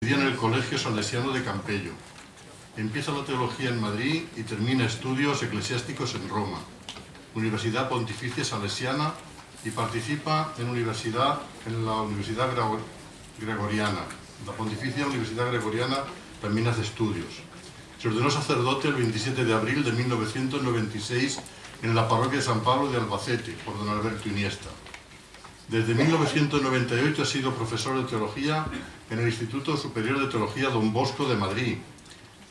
estudia en el Colegio Salesiano de Campello. Empieza la teología en Madrid y termina estudios eclesiásticos en Roma, Universidad Pontificia Salesiana, y participa en la Universidad Gregoriana, la Pontificia Universidad Gregoriana, también hace estudios. Se ordenó sacerdote el 27 de abril de 1996 en la parroquia de San Pablo de Albacete, por don Alberto Iniesta. Desde 1998 ha sido profesor de teología en el Instituto Superior de Teología Don Bosco de Madrid,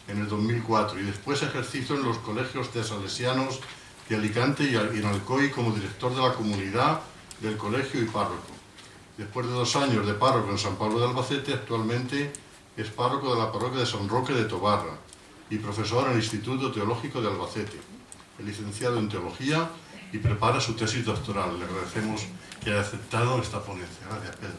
en el 2004, y después ejerció en los colegios de salesianos de Alicante y en Alcoy como director de la comunidad del colegio y párroco. Después de 2 años de párroco en San Pablo de Albacete, actualmente es párroco de la parroquia de San Roque de Tobarra y profesor en el Instituto Teológico de Albacete. Es licenciado en teología y prepara su tesis doctoral. Le agradecemos que haya aceptado esta ponencia. Gracias, Pedro.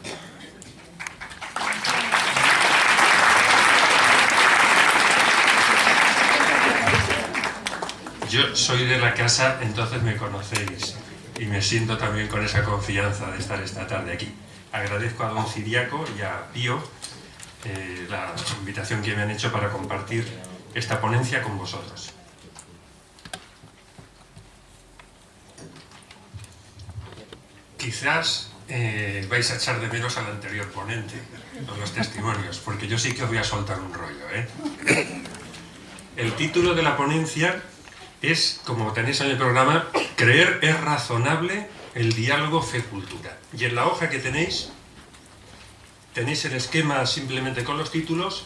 Yo soy de la casa, entonces me conocéis y me siento también con esa confianza de estar esta tarde aquí. Agradezco a don Ciriaco y a Pío la invitación que me han hecho para compartir esta ponencia con vosotros. Quizás vais a echar de menos al anterior ponente, con los testimonios, porque yo sí que os voy a soltar un rollo, ¿eh? El título de la ponencia es, como tenéis en el programa, Creer es razonable, el diálogo fe-cultura. Y en la hoja que tenéis el esquema simplemente con los títulos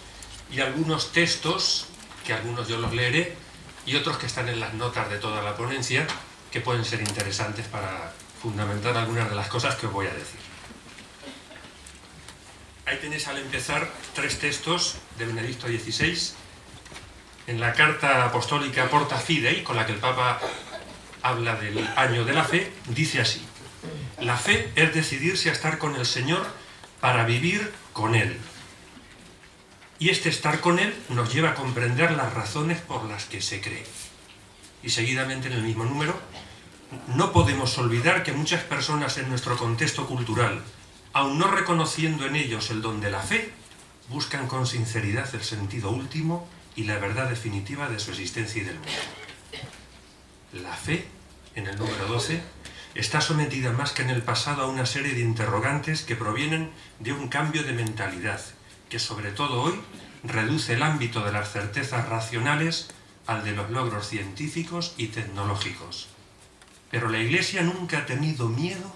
y algunos textos, que algunos yo los leeré, y otros que están en las notas de toda la ponencia, que pueden ser interesantes para fundamentar algunas de las cosas que os voy a decir. Ahí tenéis al empezar 3 textos de Benedicto XVI, en la carta apostólica Porta Fidei, con la que el Papa habla del año de la fe, dice así: la fe es decidirse a estar con el Señor para vivir con Él. Y este estar con Él nos lleva a comprender las razones por las que se cree. Y seguidamente, en el mismo número, no podemos olvidar que muchas personas en nuestro contexto cultural, aun no reconociendo en ellos el don de la fe, buscan con sinceridad el sentido último y la verdad definitiva de su existencia y del mundo. La fe, en el número 12, está sometida más que en el pasado a una serie de interrogantes que provienen de un cambio de mentalidad, que sobre todo hoy reduce el ámbito de las certezas racionales al de los logros científicos y tecnológicos. Pero la Iglesia nunca ha tenido miedo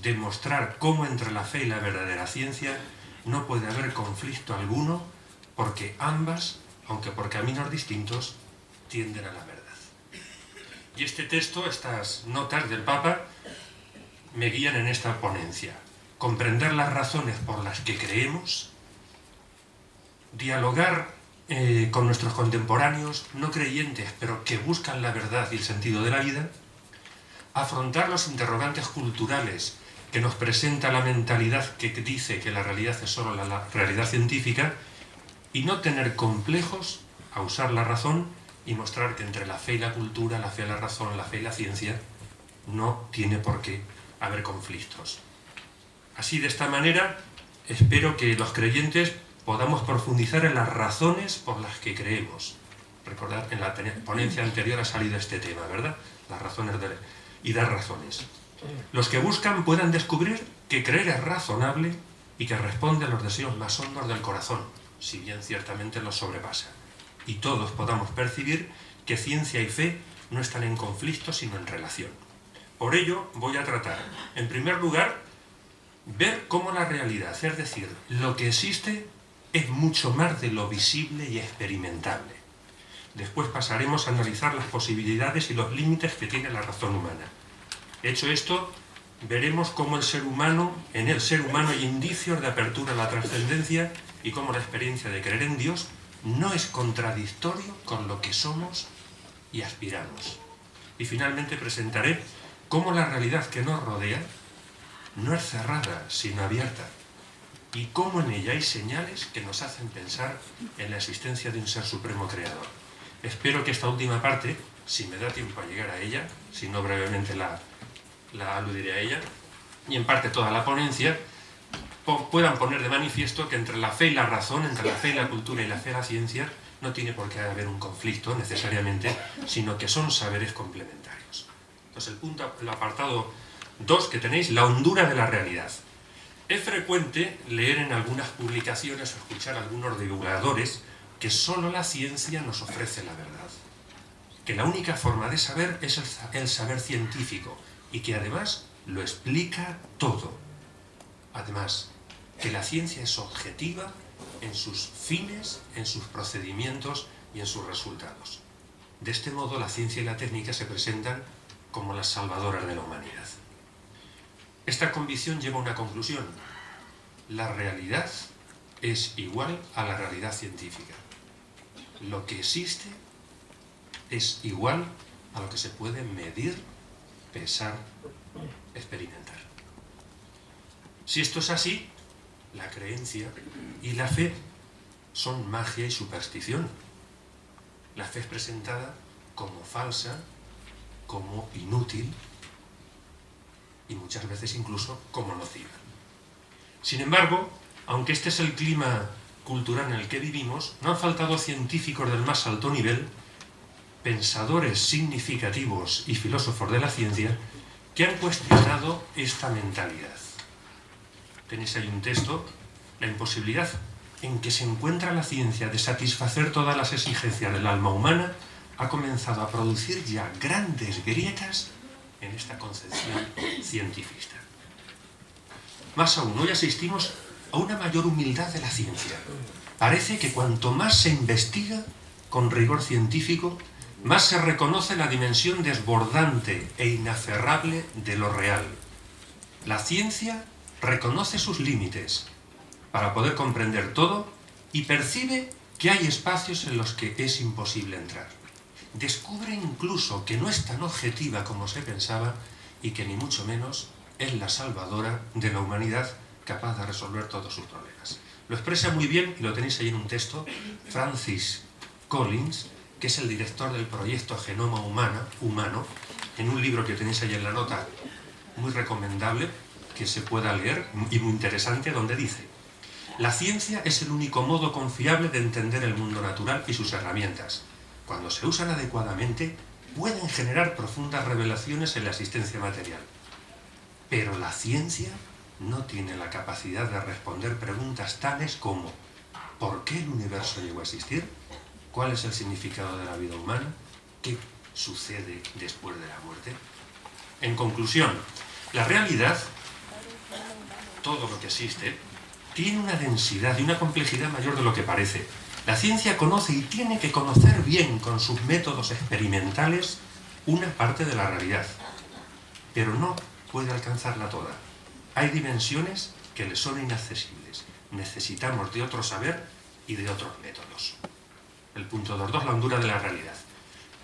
de mostrar cómo entre la fe y la verdadera ciencia no puede haber conflicto alguno, porque ambas, aunque por caminos distintos, tienden a la verdad. Y este texto, estas notas del Papa, me guían en esta ponencia. Comprender las razones por las que creemos, dialogar con nuestros contemporáneos no creyentes, pero que buscan la verdad y el sentido de la vida, afrontar los interrogantes culturales que nos presenta la mentalidad que dice que la realidad es solo la realidad científica, y no tener complejos a usar la razón y mostrar que entre la fe y la cultura, la fe y la razón, la fe y la ciencia, no tiene por qué haber conflictos. Así, de esta manera, espero que los creyentes podamos profundizar en las razones por las que creemos. Recordad, en la ponencia anterior ha salido este tema, ¿verdad? Las razones y dar razones. Los que buscan puedan descubrir que creer es razonable y que responde a los deseos más hondos del corazón, si bien ciertamente los sobrepasa, y todos podamos percibir que ciencia y fe no están en conflicto sino en relación. Por ello voy a tratar, en primer lugar, ver cómo la realidad, es decir, lo que existe, es mucho más de lo visible y experimentable. Después pasaremos a analizar las posibilidades y los límites que tiene la razón humana. Hecho esto, veremos cómo en el ser humano hay indicios de apertura a la trascendencia y cómo la experiencia de creer en Dios no es contradictorio con lo que somos y aspiramos. Y finalmente presentaré cómo la realidad que nos rodea no es cerrada, sino abierta, y cómo en ella hay señales que nos hacen pensar en la existencia de un ser supremo creador. Espero que esta última parte, si me da tiempo a llegar a ella, si no brevemente la aludiré a ella, y en parte toda la ponencia, puedan poner de manifiesto que entre la fe y la razón, entre la fe y la cultura y la fe y la ciencia, no tiene por qué haber un conflicto necesariamente, sino que son saberes complementarios. Entonces el apartado 2 que tenéis, la hondura de la realidad. Es frecuente leer en algunas publicaciones o escuchar a algunos divulgadores que solo la ciencia nos ofrece la verdad, que la única forma de saber es el saber científico y que además lo explica todo. Además, que la ciencia es objetiva en sus fines, en sus procedimientos y en sus resultados. De este modo, la ciencia y la técnica se presentan como las salvadoras de la humanidad. Esta convicción lleva a una conclusión. La realidad es igual a la realidad científica. Lo que existe es igual a lo que se puede medir, pesar, experimentar. Si esto es así, la creencia y la fe son magia y superstición. La fe es presentada como falsa, como inútil y muchas veces incluso como nociva. Sin embargo, aunque este es el clima cultural en el que vivimos, no han faltado científicos del más alto nivel, pensadores significativos y filósofos de la ciencia que han cuestionado esta mentalidad. Tenéis ahí un texto, la imposibilidad en que se encuentra la ciencia de satisfacer todas las exigencias del alma humana ha comenzado a producir ya grandes grietas en esta concepción científica. Más aún, hoy asistimos a una mayor humildad de la ciencia. Parece que cuanto más se investiga con rigor científico, más se reconoce la dimensión desbordante e inaferrable de lo real. La ciencia reconoce sus límites para poder comprender todo y percibe que hay espacios en los que es imposible entrar. Descubre incluso que no es tan objetiva como se pensaba y que ni mucho menos es la salvadora de la humanidad capaz de resolver todos sus problemas. Lo expresa muy bien, y lo tenéis ahí en un texto, Francis Collins, que es el director del proyecto Genoma Humano, en un libro que tenéis ahí en la nota, muy recomendable, que se pueda leer y muy interesante, donde dice: la ciencia es el único modo confiable de entender el mundo natural y sus herramientas. Cuando se usan adecuadamente, pueden generar profundas revelaciones en la existencia material. Pero la ciencia no tiene la capacidad de responder preguntas tales como ¿por qué el universo llegó a existir? ¿Cuál es el significado de la vida humana? ¿Qué sucede después de la muerte? En conclusión, la realidad, todo lo que existe, tiene una densidad y una complejidad mayor de lo que parece. La ciencia conoce y tiene que conocer bien con sus métodos experimentales una parte de la realidad, pero no puede alcanzarla toda. Hay dimensiones que le son inaccesibles. Necesitamos de otro saber y de otros métodos. El punto 2.2, la hondura de la realidad.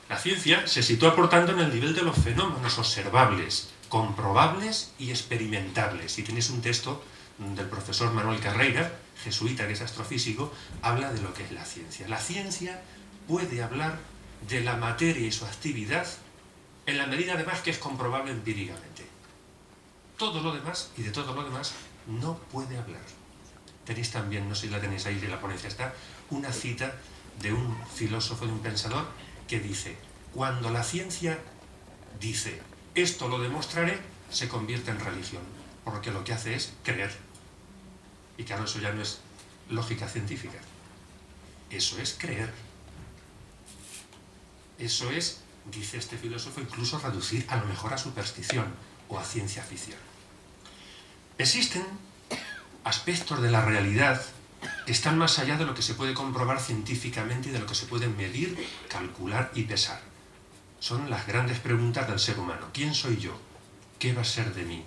La ciencia se sitúa, por tanto, en el nivel de los fenómenos observables, comprobables y experimentables. Y tenéis un texto del profesor Manuel Carreira, jesuita, que es astrofísico, habla de lo que es la ciencia. La ciencia puede hablar de la materia y su actividad en la medida además que es comprobable empíricamente. Todo lo demás, y de todo lo demás, no puede hablar. Tenéis también, no sé si la tenéis ahí, de la ponencia está, una cita de un filósofo, de un pensador, que dice: cuando la ciencia dice esto lo demostraré, se convierte en religión, porque lo que hace es creer. Y claro, eso ya no es lógica científica, eso es creer. Eso es, dice este filósofo, incluso reducir a lo mejor a superstición o a ciencia ficción. Existen aspectos de la realidad que están más allá de lo que se puede comprobar científicamente y de lo que se puede medir, calcular y pesar. Son las grandes preguntas del ser humano. ¿Quién soy yo? ¿Qué va a ser de mí?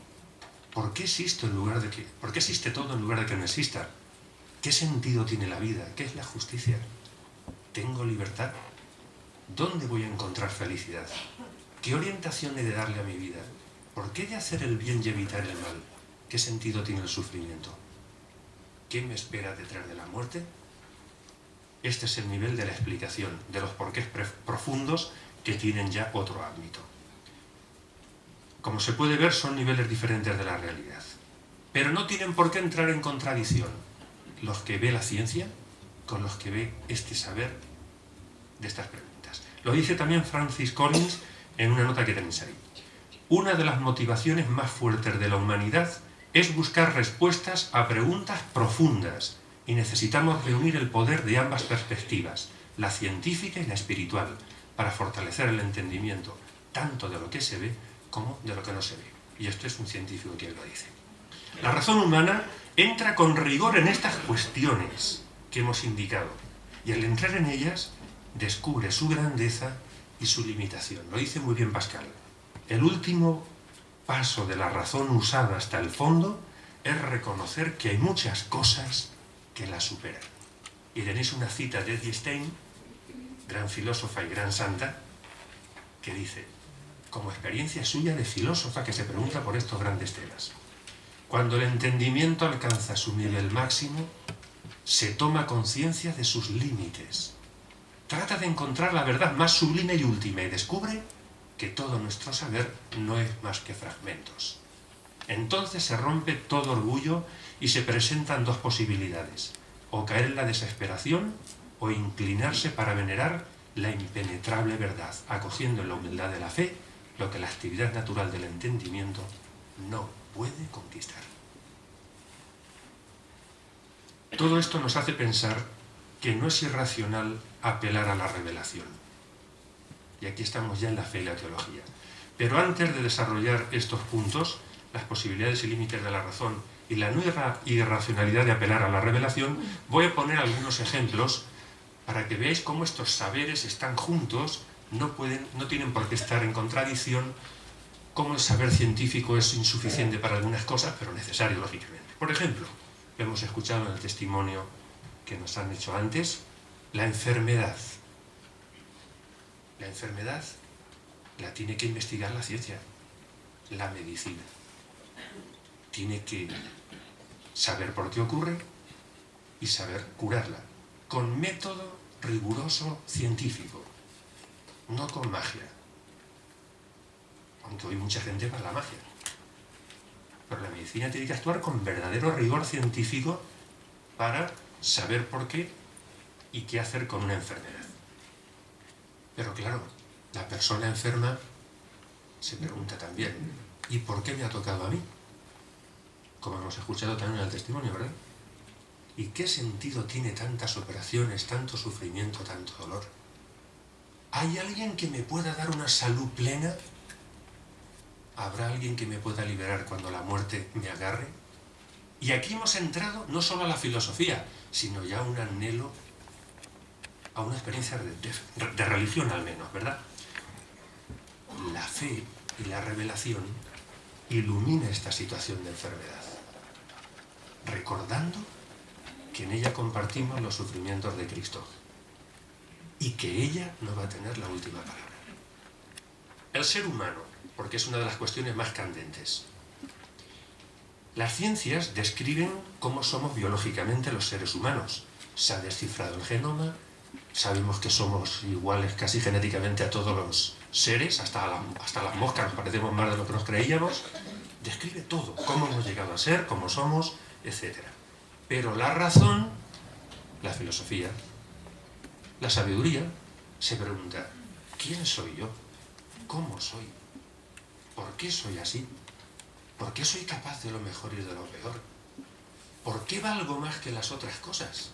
¿Por qué existe todo en lugar de que no exista? ¿Qué sentido tiene la vida? ¿Qué es la justicia? ¿Tengo libertad? ¿Dónde voy a encontrar felicidad? ¿Qué orientación he de darle a mi vida? ¿Por qué he de hacer el bien y evitar el mal? ¿Qué sentido tiene el sufrimiento? ¿Qué me espera detrás de la muerte? Este es el nivel de la explicación, de los porqués profundos que tienen ya otro ámbito. Como se puede ver, son niveles diferentes de la realidad. pero no tienen por qué entrar en contradicción los que ve la ciencia con los que ve este saber de estas preguntas. Lo dice también Francis Collins en una nota que tenéis ahí. Una de las motivaciones más fuertes de la humanidad es buscar respuestas a preguntas profundas, y necesitamos reunir el poder de ambas perspectivas, la científica y la espiritual, para fortalecer el entendimiento tanto de lo que se ve como de lo que no se ve. Y esto es un científico quien lo dice. La razón humana entra con rigor en estas cuestiones que hemos indicado, y al entrar en ellas descubre su grandeza y su limitación. Lo dice muy bien Pascal. El último paso de la razón usada hasta el fondo es reconocer que hay muchas cosas que la superan. Y tenéis una cita de Edith Stein, gran filósofa y gran santa, que dice, como experiencia suya de filósofa que se pregunta por estos grandes temas: cuando el entendimiento alcanza su nivel máximo, se toma conciencia de sus límites. Trata de encontrar la verdad más sublime y última y descubre que todo nuestro saber no es más que fragmentos. Entonces se rompe todo orgullo y se presentan dos posibilidades: o caer en la desesperación o inclinarse para venerar la impenetrable verdad, acogiendo en la humildad de la fe lo que la actividad natural del entendimiento no puede conquistar. Todo esto nos hace pensar que no es irracional apelar a la revelación. Y aquí estamos ya en la fe y la teología. Pero antes de desarrollar estos puntos, las posibilidades y límites de la razón y la no irracionalidad de apelar a la revelación, voy a poner algunos ejemplos para que veáis cómo estos saberes están juntos, no tienen por qué estar en contradicción, cómo el saber científico es insuficiente para algunas cosas, pero necesario, lógicamente. Por ejemplo, hemos escuchado en el testimonio que nos han hecho antes, la enfermedad. La enfermedad la tiene que investigar la ciencia, la medicina. Tiene que saber por qué ocurre y saber curarla, con método riguroso científico, no con magia. Aunque hoy mucha gente va a la magia. Pero la medicina tiene que actuar con verdadero rigor científico para saber por qué y qué hacer con una enfermedad. Pero claro, la persona enferma se pregunta también, ¿y por qué me ha tocado a mí? Como hemos escuchado también en el testimonio, ¿verdad? ¿Y qué sentido tiene tantas operaciones, tanto sufrimiento, tanto dolor? ¿Hay alguien que me pueda dar una salud plena? ¿Habrá alguien que me pueda liberar cuando la muerte me agarre? Y aquí hemos entrado no solo a la filosofía, sino ya a un anhelo, a una experiencia de religión al menos, ¿verdad? La fe y la revelación ilumina esta situación de enfermedad, recordando que en ella compartimos los sufrimientos de Cristo y que ella no va a tener la última palabra. El ser humano, porque es una de las cuestiones más candentes. Las ciencias describen cómo somos biológicamente los seres humanos. Se ha descifrado el genoma, sabemos que somos iguales casi genéticamente a todos los seres, hasta las moscas nos parecemos más de lo que nos creíamos. Describe todo, cómo hemos llegado a ser, cómo somos, etc. Pero la razón, la filosofía, la sabiduría, se pregunta, ¿quién soy yo? ¿Cómo soy? ¿Por qué soy así? ¿Por qué soy capaz de lo mejor y de lo peor? ¿Por qué valgo más que las otras cosas?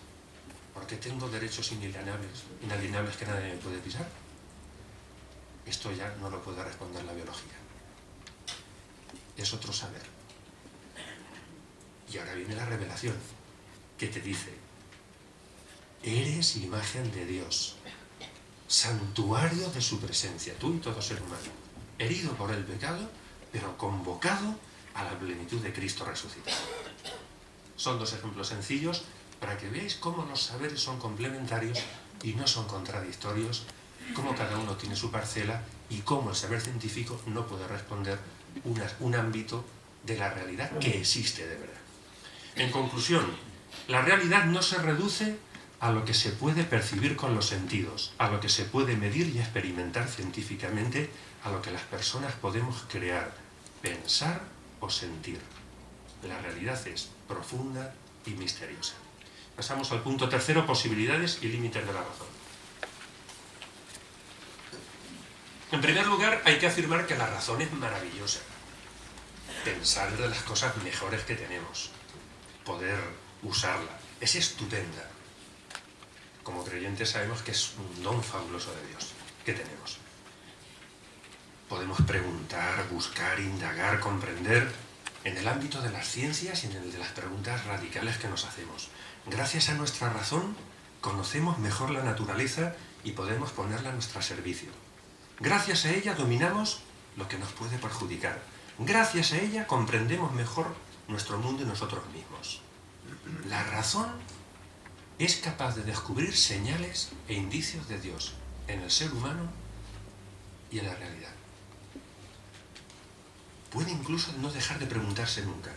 ¿Por qué tengo derechos inalienables que nadie me puede pisar? Esto ya no lo puede responder la biología. Es otro saber. Y ahora viene la revelación, que te dice, eres imagen de Dios, santuario de su presencia, tú y todo ser humano, herido por el pecado, pero convocado a la plenitud de Cristo resucitado. Son dos ejemplos sencillos para que veáis cómo los saberes son complementarios y no son contradictorios, cómo cada uno tiene su parcela y cómo el saber científico no puede responder un ámbito de la realidad que existe de verdad. En conclusión, la realidad no se reduce a lo que se puede percibir con los sentidos, a lo que se puede medir y experimentar científicamente, a lo que las personas podemos crear, pensar o sentir. La realidad es profunda y misteriosa. Pasamos al punto tercero, posibilidades y límites de la razón. En primer lugar, hay que afirmar que la razón es maravillosa. Pensar de las cosas mejores que tenemos, poder usarla, es estupenda. Como creyentes sabemos que es un don fabuloso de Dios que tenemos. Podemos preguntar, buscar, indagar, comprender en el ámbito de las ciencias y en el de las preguntas radicales que nos hacemos. Gracias a nuestra razón conocemos mejor la naturaleza y podemos ponerla a nuestro servicio. Gracias a ella dominamos lo que nos puede perjudicar. Gracias a ella comprendemos mejor nuestro mundo y nosotros mismos. La razón es capaz de descubrir señales e indicios de Dios en el ser humano y en la realidad. Puede incluso no dejar de preguntarse nunca: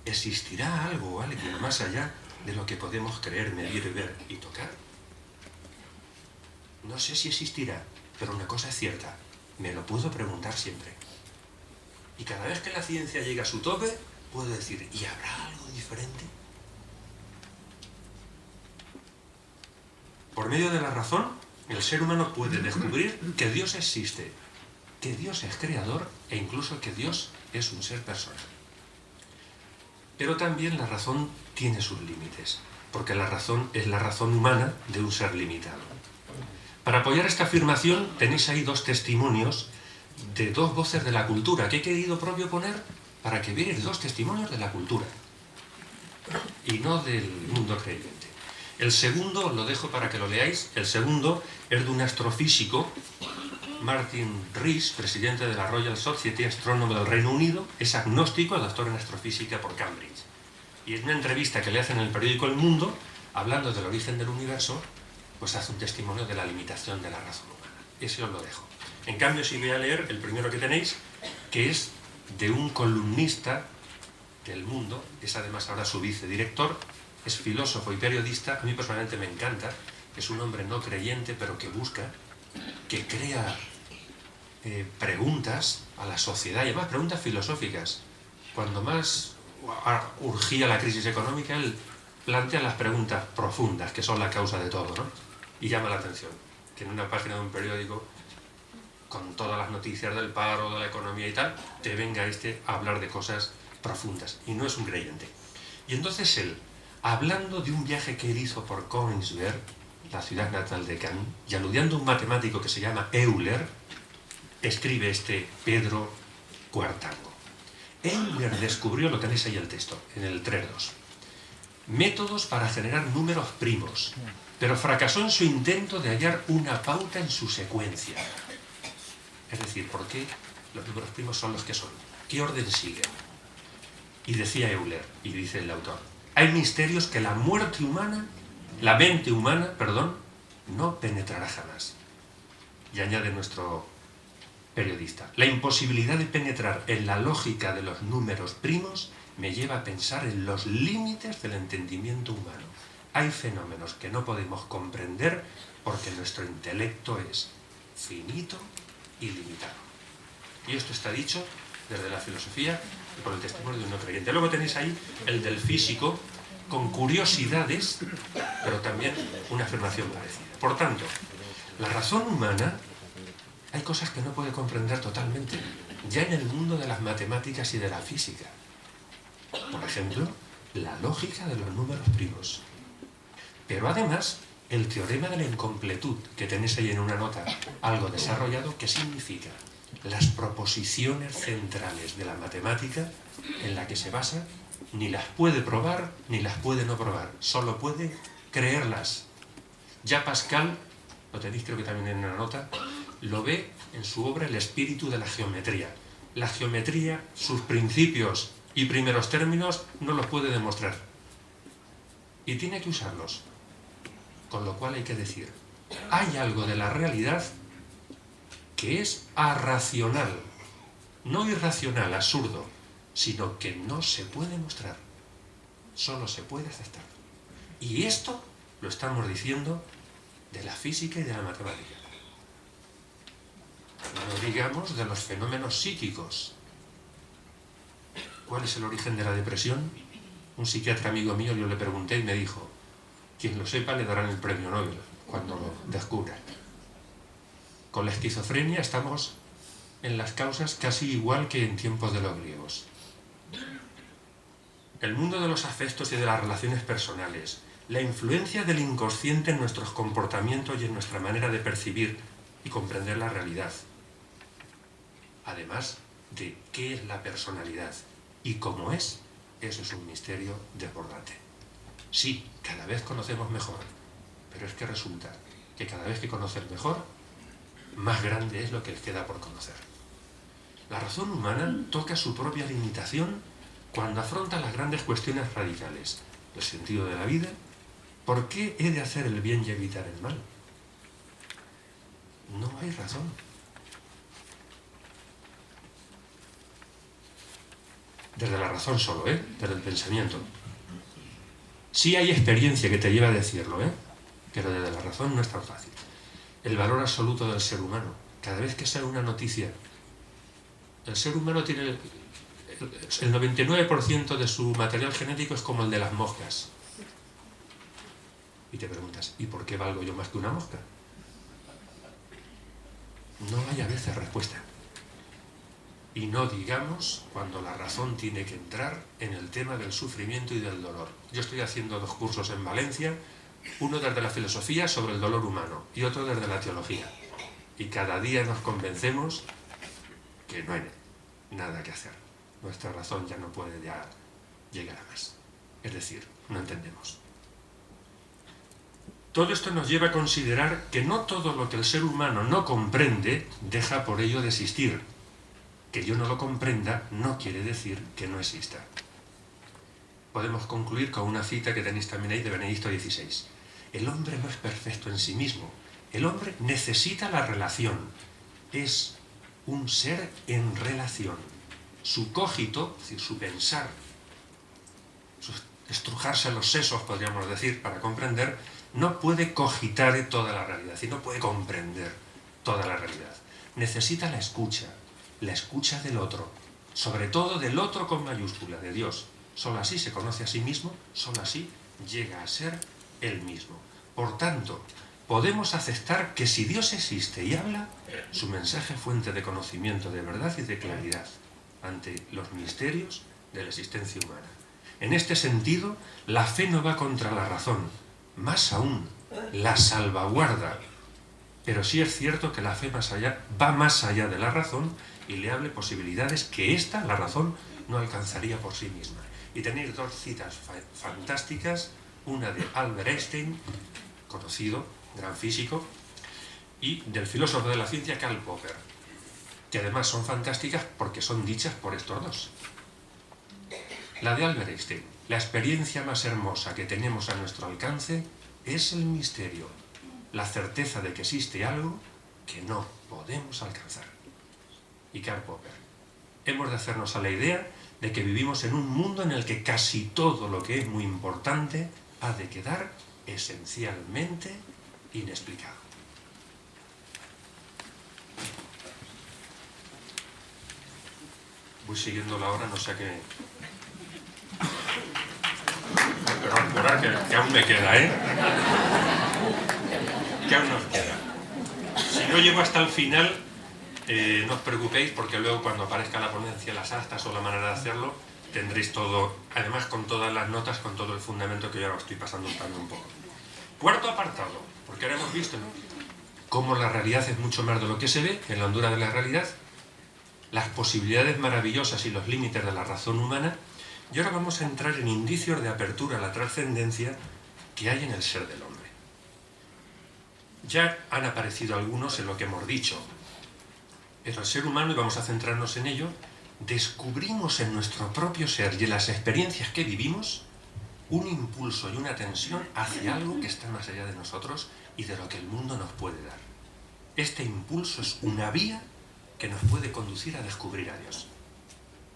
¿existirá algo o alguien más allá de lo que podemos creer, medir, ver y tocar? No sé si existirá, pero una cosa es cierta: me lo puedo preguntar siempre. Y cada vez que la ciencia llega a su tope, puedo decir: ¿y habrá algo diferente? Por medio de la razón, el ser humano puede descubrir que Dios existe, que Dios es creador e incluso que Dios es un ser personal. Pero también la razón tiene sus límites, porque la razón es la razón humana de un ser limitado. Para apoyar esta afirmación tenéis ahí dos testimonios de dos voces de la cultura que he querido propio poner para que veáis dos testimonios de la cultura y no del mundo creyente. El segundo, lo dejo para que lo leáis, el segundo es de un astrofísico, Martin Rees, presidente de la Royal Society Astrónomo del Reino Unido, es agnóstico, doctor en astrofísica por Cambridge. Y en una entrevista que le hacen en el periódico El Mundo, hablando del origen del universo, pues hace un testimonio de la limitación de la razón humana. Ese os lo dejo. En cambio, sí voy a leer el primero que tenéis, que es de un columnista del Mundo, es además ahora su vicedirector, es filósofo y periodista. A mí personalmente me encanta, es un hombre no creyente, pero que busca, que crea preguntas a la sociedad, y además preguntas filosóficas. Cuando más urgía la crisis económica, él plantea las preguntas profundas, que son la causa de todo, ¿no? Y llama la atención que en una página de un periódico, con todas las noticias del paro, de la economía y tal, te venga a hablar de cosas profundas, y no es un creyente. Y entonces él, hablando de un viaje que él hizo por Königsberg, la ciudad natal de Kant, y aludiendo a un matemático que se llama Euler, escribe Pedro Cuartango. Euler descubrió, lo tenéis ahí el texto, en el 3.2, métodos para generar números primos, pero fracasó en su intento de hallar una pauta en su secuencia. Es decir, ¿por qué los números primos son los que son? ¿Qué orden siguen? Y decía Euler, y dice el autor, hay misterios que la mente humana, no penetrará jamás. Y añade nuestro periodista, la imposibilidad de penetrar en la lógica de los números primos me lleva a pensar en los límites del entendimiento humano. Hay fenómenos que no podemos comprender porque nuestro intelecto es finito y limitado. Y esto está dicho desde la filosofía y por el testimonio de un no creyente. Luego tenéis ahí el del físico, con curiosidades, pero también una afirmación parecida. Por tanto, la razón humana, hay cosas que no puede comprender totalmente, ya en el mundo de las matemáticas y de la física. Por ejemplo, la lógica de los números primos. Pero además, el teorema de la incompletud, que tenéis ahí en una nota algo desarrollado, ¿qué significa? Las proposiciones centrales de la matemática en la que se basa, ni las puede probar ni las puede no probar, solo puede creerlas. Ya Pascal, lo tenéis creo que también en una nota, lo ve en su obra El espíritu de la geometría. La geometría, sus principios y primeros términos no los puede demostrar. Y tiene que usarlos. Con lo cual hay que decir, hay algo de la realidad que es arracional, no irracional, absurdo, sino que no se puede mostrar, solo se puede aceptar. Y esto lo estamos diciendo de la física y de la matemática. No digamos de los fenómenos psíquicos. ¿cuál es el origen de la depresión? Un psiquiatra amigo mío, yo le pregunté y me dijo, quien lo sepa le darán el premio Nobel cuando lo descubra. Con la esquizofrenia estamos en las causas casi igual que en tiempos de los griegos. El mundo de los afectos y de las relaciones personales, la influencia del inconsciente en nuestros comportamientos y en nuestra manera de percibir y comprender la realidad. Además de qué es la personalidad y cómo es, eso es un misterio desbordante. Sí, cada vez conocemos mejor, pero es que resulta que cada vez que conoces mejor, más grande es lo que queda por conocer. La razón humana toca su propia limitación cuando afronta las grandes cuestiones radicales, el sentido de la vida, ¿por qué he de hacer el bien y evitar el mal? No hay razón. Desde la razón solo, desde el pensamiento. Sí hay experiencia que te lleva a decirlo, pero desde la razón no es tan fácil. El valor absoluto del ser humano. Cada vez que sale una noticia, el ser humano tiene el 99% de su material genético es como el de las moscas. Y te preguntas, ¿y por qué valgo yo más que una mosca? No hay a veces respuesta. Y no digamos cuando la razón tiene que entrar en el tema del sufrimiento y del dolor. Yo estoy haciendo 2 cursos en Valencia, uno desde la filosofía sobre el dolor humano y otro desde la teología. Y cada día nos convencemos que no hay nada que hacer. Nuestra razón ya no puede llegar a más. Es decir, no entendemos. Todo esto nos lleva a considerar que no todo lo que el ser humano no comprende deja por ello de existir. Que yo no lo comprenda no quiere decir que no exista. Podemos concluir con una cita que tenéis también ahí de Benedicto XVI. El hombre no es perfecto en sí mismo. El hombre necesita la relación. Es un ser en relación. Su cogito, es decir, su pensar, estrujarse los sesos, podríamos decir, para comprender, no puede cogitar toda la realidad y no puede comprender toda la realidad. Necesita la escucha del otro, sobre todo del otro con mayúscula, de Dios. Solo así se conoce a sí mismo, solo así llega a ser él mismo. Por tanto, podemos aceptar que si Dios existe y habla, su mensaje es fuente de conocimiento, de verdad y de claridad ante los misterios de la existencia humana. En este sentido, la fe no va contra la razón, más aún, la salvaguarda. Pero sí es cierto que la fe va más allá de la razón y le abre posibilidades que la razón, no alcanzaría por sí misma. Y tenéis 2 citas fantásticas, una de Albert Einstein, conocido, gran físico, y del filósofo de la ciencia Karl Popper, que además son fantásticas porque son dichas por estos 2. La de Albert Einstein: la experiencia más hermosa que tenemos a nuestro alcance es el misterio, la certeza de que existe algo que no podemos alcanzar. Y Karl Popper: hemos de hacernos a la idea de que vivimos en un mundo en el que casi todo lo que es muy importante ha de quedar esencialmente inexplicado. Voy siguiendo la hora, no sé qué... Pero apurar que aún me queda, que aún nos queda. Si no llego hasta el final, no os preocupéis, porque luego cuando aparezca la ponencia, las actas o la manera de hacerlo, tendréis todo, además con todas las notas, con todo el fundamento que yo ahora estoy pasando un poco. 4º apartado, porque ahora hemos visto cómo la realidad es mucho más de lo que se ve, en la hondura de la realidad, las posibilidades maravillosas y los límites de la razón humana, y ahora vamos a entrar en indicios de apertura a la trascendencia que hay en el ser del hombre. Ya han aparecido algunos en lo que hemos dicho, pero el ser humano, y vamos a centrarnos en ello, descubrimos en nuestro propio ser y en las experiencias que vivimos un impulso y una tensión hacia algo que está más allá de nosotros y de lo que el mundo nos puede dar. Este impulso es una vía que nos puede conducir a descubrir a Dios,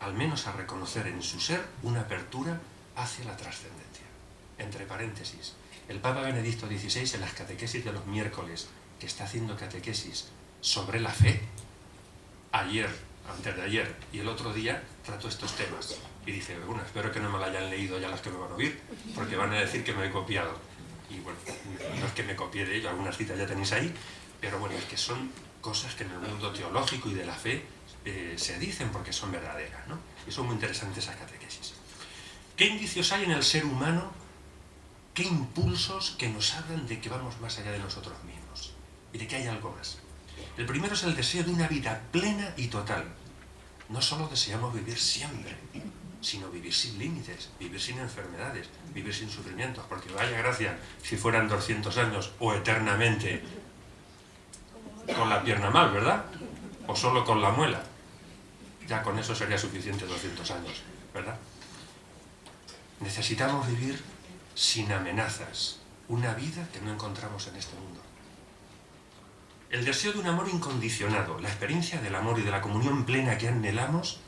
al menos a reconocer en su ser una apertura hacia la trascendencia. Entre paréntesis, el Papa Benedicto XVI, en las catequesis de los miércoles, que está haciendo catequesis sobre la fe, ayer, antes de ayer y el otro día, trató estos temas. Y dice, bueno, espero que no me la hayan leído ya las que me van a oír, porque van a decir que me he copiado. Y bueno, no es que me copie de ello, algunas citas ya tenéis ahí, pero bueno, es que son cosas que en el mundo teológico y de la fe se dicen porque son verdaderas, ¿no? Y son muy interesantes esas catequesis. ¿Qué indicios hay en el ser humano? ¿Qué impulsos que nos hablan de que vamos más allá de nosotros mismos? Y de que hay algo más. El primero es el deseo de una vida plena y total. No solo deseamos vivir siempre, sino vivir sin límites, vivir sin enfermedades, vivir sin sufrimientos, porque vaya gracia si fueran 200 años o eternamente con la pierna mal, ¿verdad? O solo con la muela. Ya con eso sería suficiente 200 años, ¿verdad? Necesitamos vivir sin amenazas, una vida que no encontramos en este mundo. El deseo de un amor incondicionado, la experiencia del amor y de la comunión plena que anhelamos,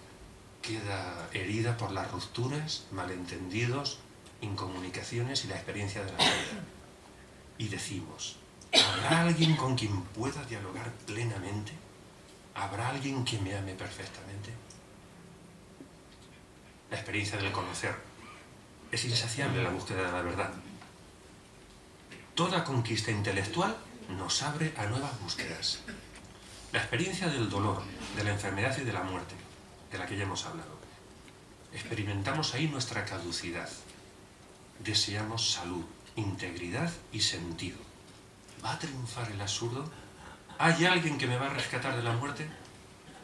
queda herida por las rupturas, malentendidos, incomunicaciones y la experiencia de la vida. Y decimos, ¿habrá alguien con quien pueda dialogar plenamente? ¿Habrá alguien que me ame perfectamente? La experiencia del conocer. Es insaciable la búsqueda de la verdad. Toda conquista intelectual nos abre a nuevas búsquedas. La experiencia del dolor, de la enfermedad y de la muerte, de la que ya hemos hablado. Experimentamos ahí nuestra caducidad. Deseamos salud, integridad y sentido. ¿Va a triunfar el absurdo? ¿Hay alguien que me va a rescatar de la muerte?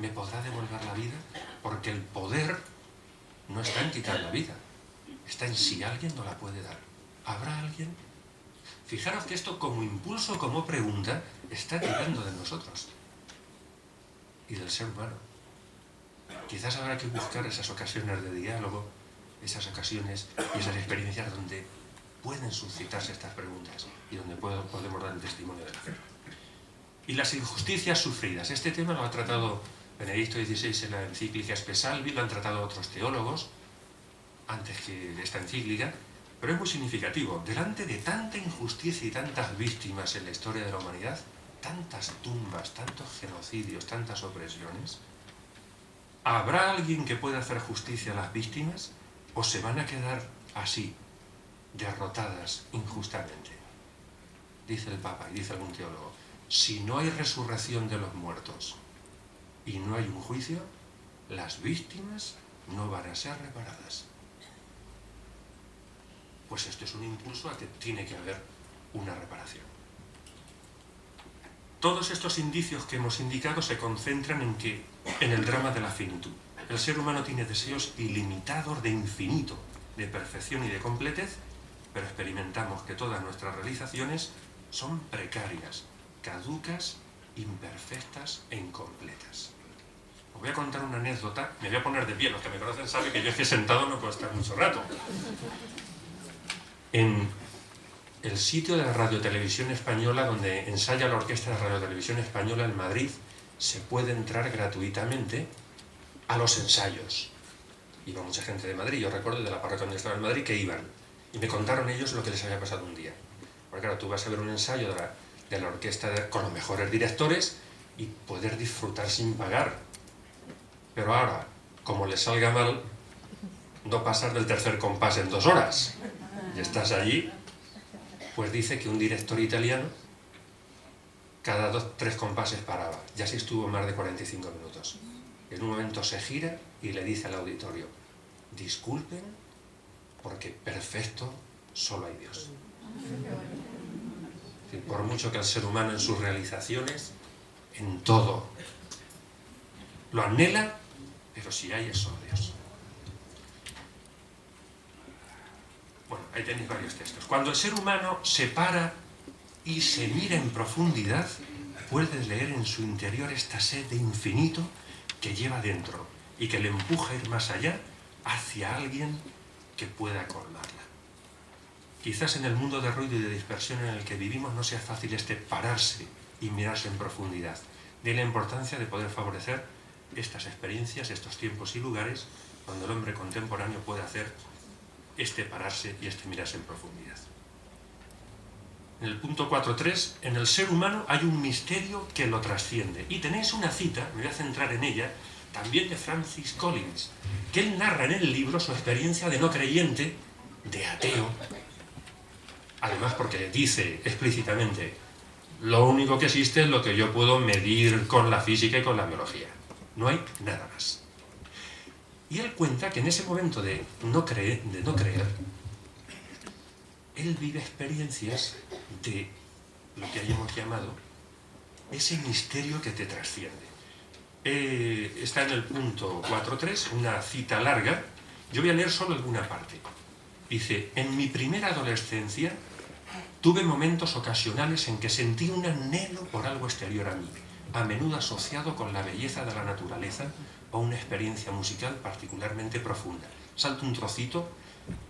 ¿Me podrá devolver la vida? Porque el poder no está en quitar la vida, está en si alguien no la puede dar. ¿Habrá alguien? Fijaros que esto como impulso, como pregunta, está tirando de nosotros y del ser humano. Quizás habrá que buscar esas ocasiones de diálogo, esas ocasiones y esas experiencias donde pueden suscitarse estas preguntas y donde podemos dar el testimonio de la fe. Y las injusticias sufridas. Este tema lo ha tratado Benedicto XVI en la encíclica Spe Salvi, lo han tratado otros teólogos antes que de esta encíclica, pero es muy significativo. Delante de tanta injusticia y tantas víctimas en la historia de la humanidad, tantas tumbas, tantos genocidios, tantas opresiones, ¿habrá alguien que pueda hacer justicia a las víctimas o se van a quedar así, derrotadas injustamente? Dice el Papa y dice algún teólogo, si no hay resurrección de los muertos y no hay un juicio, las víctimas no van a ser reparadas. Pues esto es un impulso a que tiene que haber una reparación. Todos estos indicios que hemos indicado se concentran en el drama de la finitud. El ser humano tiene deseos ilimitados de infinito, de perfección y de completez, pero experimentamos que todas nuestras realizaciones son precarias, caducas, imperfectas e incompletas. Os voy a contar una anécdota, me voy a poner de pie, los que me conocen saben que yo aquí sentado no puedo estar mucho rato. En el sitio de la Radiotelevisión Española, donde ensaya la Orquesta de Radiotelevisión Española en Madrid, se puede entrar gratuitamente a los ensayos. Iba mucha gente de Madrid, yo recuerdo de la parroquia donde estaba en Madrid que iban, y me contaron ellos lo que les había pasado un día. Porque claro, tú vas a ver un ensayo de la orquesta con los mejores directores y poder disfrutar sin pagar. Pero ahora, como les salga mal, no pasar del tercer compás en 2 horas. Y estás allí, pues dice que un director italiano cada 2-3 compases paraba. Ya se estuvo más de 45 minutos. En un momento se gira y le dice al auditorio, disculpen, porque perfecto solo hay Dios. Por mucho que el ser humano en sus realizaciones, en todo, lo anhela, pero si hay es solo Dios. Bueno, ahí tenéis varios textos. Cuando el ser humano se para y se mira en profundidad, puedes leer en su interior esta sed de infinito que lleva dentro y que le empuja a ir más allá hacia alguien que pueda colmarla. Quizás en el mundo de ruido y de dispersión en el que vivimos no sea fácil pararse y mirarse en profundidad. De la importancia de poder favorecer estas experiencias, estos tiempos y lugares donde el hombre contemporáneo puede hacer pararse y mirarse en profundidad. En el punto 4.3, en el ser humano hay un misterio que lo trasciende. Y tenéis una cita, me voy a centrar en ella, también de Francis Collins, que él narra en el libro su experiencia de no creyente, de ateo. Además, porque dice explícitamente, lo único que existe es lo que yo puedo medir con la física y con la biología. No hay nada más. Y él cuenta que en ese momento de no creer, él vive experiencias de lo que hayamos llamado ese misterio que te trasciende. Está en el punto 4.3, una cita larga. Yo voy a leer solo alguna parte. Dice, en mi primera adolescencia tuve momentos ocasionales en que sentí un anhelo por algo exterior a mí, a menudo asociado con la belleza de la naturaleza o una experiencia musical particularmente profunda. Salto un trocito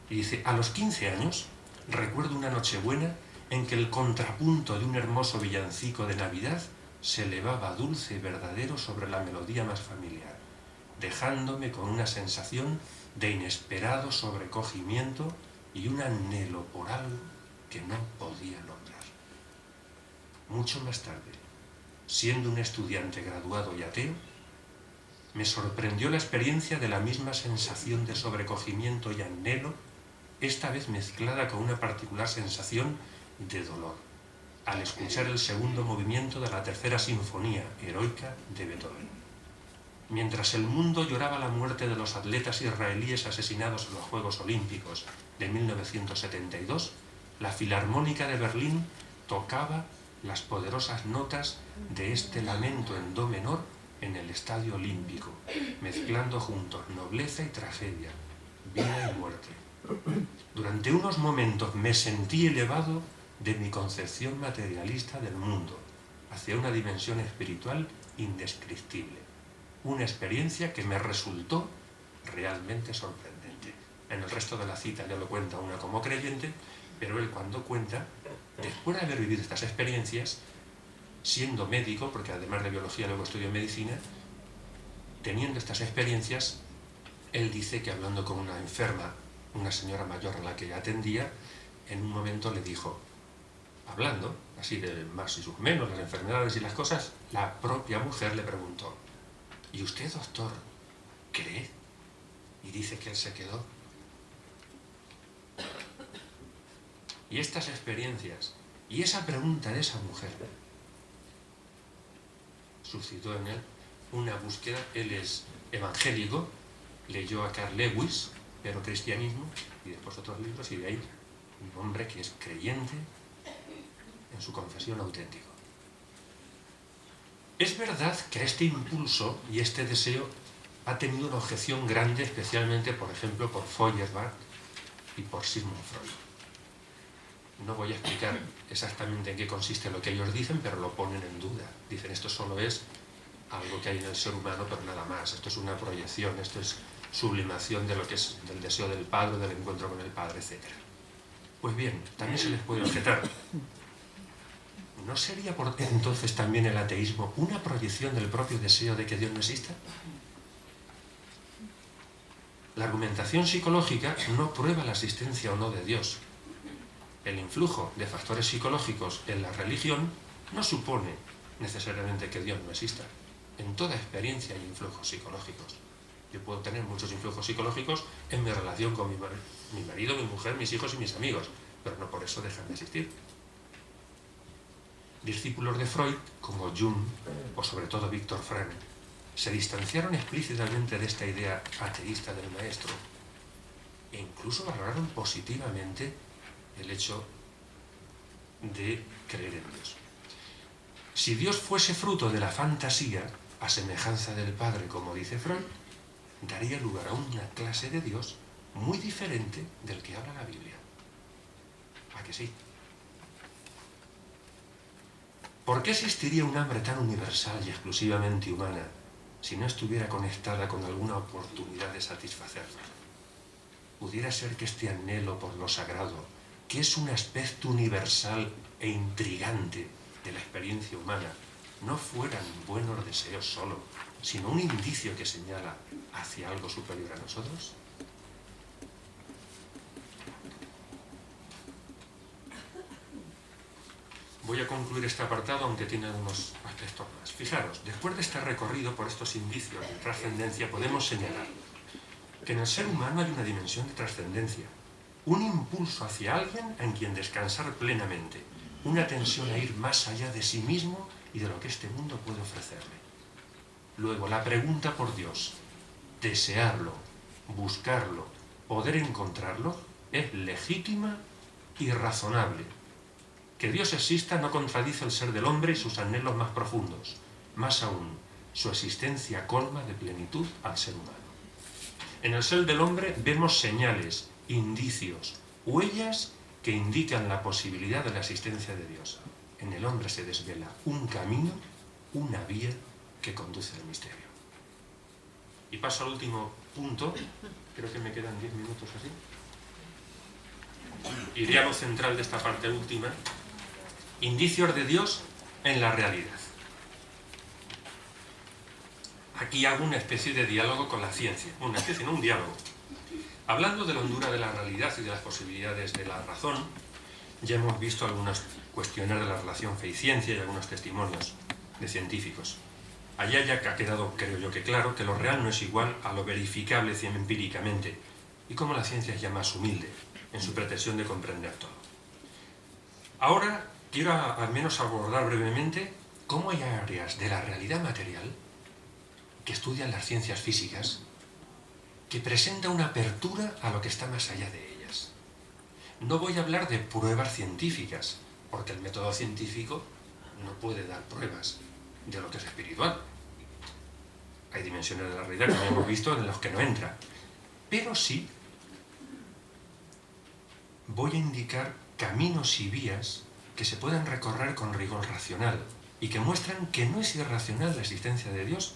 y dice, a los 15 años recuerdo una Nochebuena en que el contrapunto de un hermoso villancico de Navidad se elevaba dulce y verdadero sobre la melodía más familiar, dejándome con una sensación de inesperado sobrecogimiento y un anhelo por algo que no podía nombrar. Mucho más tarde, siendo un estudiante graduado y ateo, me sorprendió la experiencia de la misma sensación de sobrecogimiento y anhelo, esta vez mezclada con una particular sensación de dolor, al escuchar el segundo movimiento de la tercera sinfonía heroica de Beethoven. Mientras el mundo lloraba la muerte de los atletas israelíes asesinados en los Juegos Olímpicos de 1972, la Filarmónica de Berlín tocaba las poderosas notas de este lamento en do menor en el Estadio Olímpico, mezclando juntos nobleza y tragedia, vida y muerte. Durante unos momentos me sentí elevado de mi concepción materialista del mundo hacia una dimensión espiritual indescriptible, una experiencia que me resultó realmente sorprendente. En el resto de la cita ya lo cuenta una como creyente, pero él cuando cuenta, después de haber vivido estas experiencias, siendo médico, porque además de biología luego estudió medicina, teniendo estas experiencias, él dice que hablando con una enferma, una señora mayor a la que atendía, en un momento le dijo, hablando así de más y sus menos, las enfermedades y las cosas, la propia mujer le preguntó, ¿y usted, doctor, cree? Y dice que él se quedó. Y estas experiencias, y esa pregunta de esa mujer, suscitó en él una búsqueda. Él es evangélico, leyó a Carl Lewis, pero cristianismo, y después otros libros, y de ahí un hombre que es creyente en su confesión auténtico. Es verdad que este impulso y este deseo ha tenido una objeción grande, especialmente, por ejemplo, por Feuerbach y por Sigmund Freud. No voy a explicar exactamente en qué consiste lo que ellos dicen, pero lo ponen en duda. Dicen, esto solo es algo que hay en el ser humano, pero nada más. Esto es una proyección, esto es sublimación de lo que es del deseo del Padre, del encuentro con el Padre, etc. Pues bien, también se les puede objetar. ¿No sería por entonces también el ateísmo una proyección del propio deseo de que Dios no exista? La argumentación psicológica no prueba la existencia o no de Dios. El influjo de factores psicológicos en la religión no supone necesariamente que Dios no exista. En toda experiencia hay influjos psicológicos. Yo puedo tener muchos influjos psicológicos en mi relación con mi marido, mi mujer, mis hijos y mis amigos, pero no por eso dejan de existir. Discípulos de Freud, como Jung o sobre todo Viktor Frankl, se distanciaron explícitamente de esta idea ateísta del maestro e incluso valoraron positivamente el hecho de creer en Dios. Si Dios fuese fruto de la fantasía, a semejanza del Padre, como dice Freud, daría lugar a una clase de Dios muy diferente del que habla la Biblia. ¿A que sí? ¿Por qué existiría un hambre tan universal y exclusivamente humana si no estuviera conectada con alguna oportunidad de satisfacerla? ¿Pudiera ser que este anhelo por lo sagrado, que es un aspecto universal e intrigante de la experiencia humana, no fueran buenos deseos solo, sino un indicio que señala hacia algo superior a nosotros? Voy a concluir este apartado, aunque tiene algunos aspectos aspectos más. Fijaros, después de este recorrido por estos indicios de trascendencia, podemos señalar que en el ser humano hay una dimensión de trascendencia, un impulso hacia alguien en quien descansar plenamente, una tensión a ir más allá de sí mismo y de lo que este mundo puede ofrecerle. Luego, la pregunta por Dios, desearlo, buscarlo, poder encontrarlo, es legítima y razonable. Que Dios exista no contradice el ser del hombre y sus anhelos más profundos. Más aún, su existencia colma de plenitud al ser humano. En el ser del hombre vemos señales, indicios, huellas que indican la posibilidad de la existencia de Dios. En el hombre se desvela un camino, una vía que conduce al misterio. Y paso al último punto, creo que me quedan 10 minutos así. Iré a lo central de esta parte última. Indicios de Dios en la realidad. Aquí hago una especie de diálogo con la ciencia. Una especie, no un diálogo. Hablando de la hondura de la realidad y de las posibilidades de la razón, ya hemos visto algunas cuestiones de la relación fe y ciencia y algunos testimonios de científicos. Allá ya ha quedado, creo yo que claro, que lo real no es igual a lo verificable empíricamente, y como la ciencia es ya más humilde en su pretensión de comprender todo. Ahora quiero al menos abordar brevemente cómo hay áreas de la realidad material que estudian las ciencias físicas que presenta una apertura a lo que está más allá de ellas. No voy a hablar de pruebas científicas, porque el método científico no puede dar pruebas de lo que es espiritual. Hay dimensiones de la realidad que hemos visto en las que no entra. Pero sí voy a indicar caminos y vías que se pueden recorrer con rigor racional y que muestran que no es irracional la existencia de Dios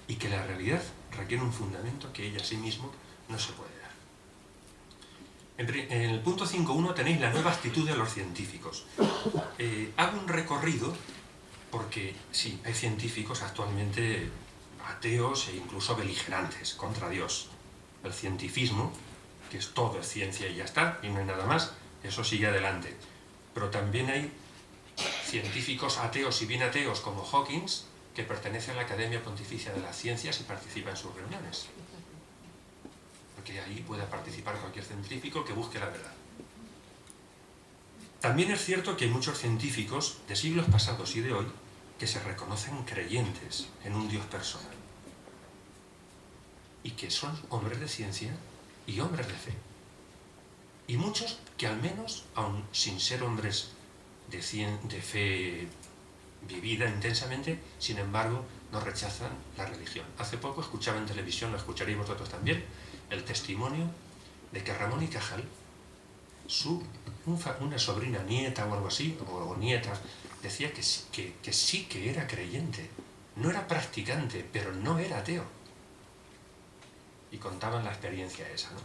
y que la realidad requiere un fundamento que ella a sí mismo no se puede dar. En el punto 5.1 tenéis la nueva actitud de los científicos. Hago un recorrido porque sí, hay científicos actualmente ateos e incluso beligerantes contra Dios. El cientifismo, que es todo es ciencia y ya está, y no hay nada más, eso sigue adelante. Pero también hay científicos ateos y bien ateos como Hawkins, que pertenece a la Academia Pontificia de las Ciencias y participa en sus reuniones. Porque ahí puede participar cualquier científico que busque la verdad. También es cierto que hay muchos científicos de siglos pasados y de hoy que se reconocen creyentes en un Dios personal. Y que son hombres de ciencia y hombres de fe. Y muchos que al menos, aun sin ser hombres de fe vivida intensamente, sin embargo, no rechazan la religión. Hace poco escuchaba en televisión, lo escucharéis vosotros también, el testimonio de que Ramón y Cajal, una sobrina nieta o algo así, o nieta, decía que sí que era creyente. No era practicante, pero no era ateo. Y contaban la experiencia esa, ¿no?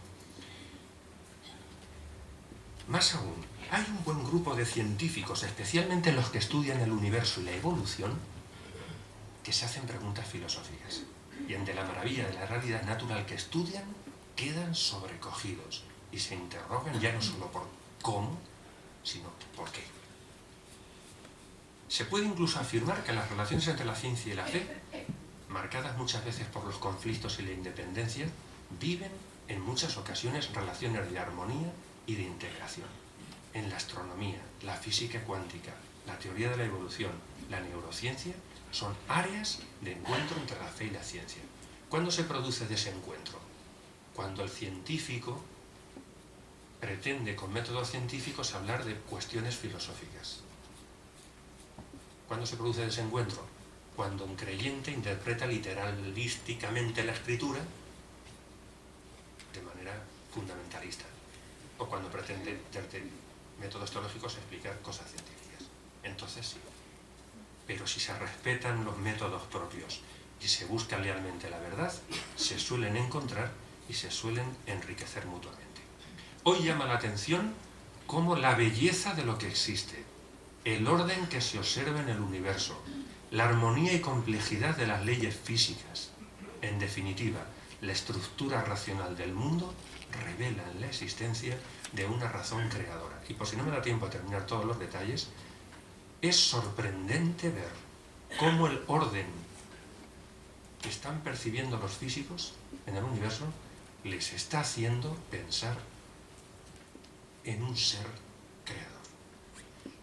Más aún, hay un buen grupo de científicos, especialmente los que estudian el universo y la evolución, que se hacen preguntas filosóficas. Y ante la maravilla de la realidad natural que estudian, quedan sobrecogidos y se interrogan ya no solo por cómo, sino por qué. Se puede incluso afirmar que las relaciones entre la ciencia y la fe, marcadas muchas veces por los conflictos y la independencia, viven en muchas ocasiones relaciones de armonía y de integración. En la astronomía, la física cuántica, la teoría de la evolución, la neurociencia, son áreas de encuentro entre la fe y la ciencia. ¿Cuándo se produce desencuentro? Cuando el científico pretende con métodos científicos hablar de cuestiones filosóficas. ¿Cuándo se produce desencuentro? Cuando un creyente interpreta literalísticamente la escritura de manera fundamentalista, o cuando pretende desde métodos teológicos explicar cosas científicas. Entonces sí. Pero si se respetan los métodos propios y se busca lealmente la verdad, se suelen encontrar y se suelen enriquecer mutuamente. Hoy llama la atención cómo la belleza de lo que existe, el orden que se observa en el universo, la armonía y complejidad de las leyes físicas, en definitiva, la estructura racional del mundo, revelan la existencia de una razón creadora. Y por si no me da tiempo a terminar todos los detalles, es sorprendente ver cómo el orden que están percibiendo los físicos en el universo les está haciendo pensar en un ser creador.